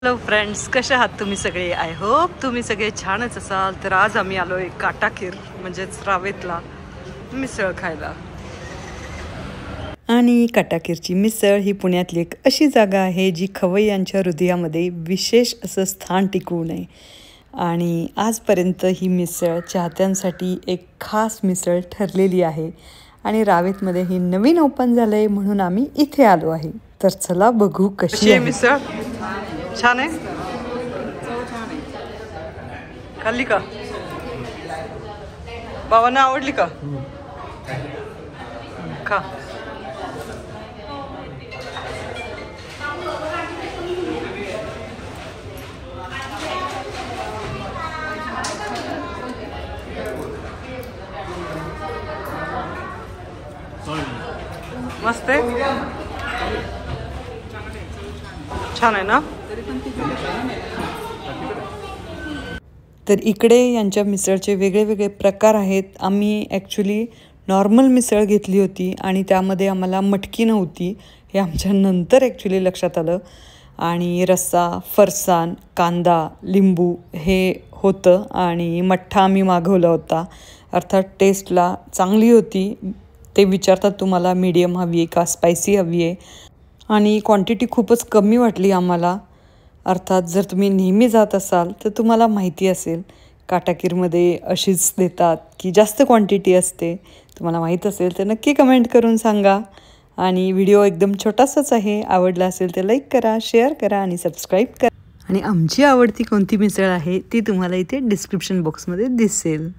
Hello friends, कसे आहात तुम्ही सगळे? आय होप तुम्ही सगळे छानच असाल. तर आज आम्ही आलोय काटाकीर म्हणजेच रावेतला मिसळ खायला. आणि काटाकीरची मिसळ ही पुण्यातली एक अशी जागा आहे जी खवय्यांच्या हृदयामध्ये विशेष असं स्थान टिकवून आहे. आणि आजपर्यंत ही मिसळ चाहत्यांसाठी एक खास मिसळ ठरलेली आहे. आणि रावेतमध्ये ही नवीन ओपन झालं आहे म्हणून आम्ही इथे आलो आहे. तर चला बघू कशी आहे मिसळ. छान आहे. खाल्ली का? बाबांना आवडली का? खा. मस्त आहे. छान आहे ना? तर इकडे यांच्या मिसळचे वेगळे वेगळे प्रकार आहेत. आम्ही ॲक्च्युली नॉर्मल मिसळ घेतली होती आणि त्यामध्ये आम्हाला मटकी नव्हती, हे आमच्या नंतर ॲक्च्युली लक्षात आलं. आणि रस्सा, फरसाण, कांदा, लिंबू हे होतं आणि मठ्ठा आम्ही मागवला होता. अर्थात टेस्टला चांगली होती. ते विचारतात तुम्हाला मीडियम हवी आहे का स्पायसी हवी आहे. आणि क्वांटिटी खूपच कमी वाटली आम्हाला. अर्थात जर तुम्ही नेहमी जात असाल तर तुम्हाला माहिती असेल काटाकीरमध्ये अशीच देतात की जास्त क्वांटिटी असते. तुम्हाला माहीत असेल तर नक्की कमेंट करून सांगा. आणि व्हिडिओ एकदम छोटासाच आहे. आवडला असेल तर लाईक करा, शेअर करा आणि सबस्क्राईब करा. आणि आमची आवडती कोणती मिसळ आहे ती तुम्हाला इथे डिस्क्रिप्शन बॉक्समध्ये दिसेल.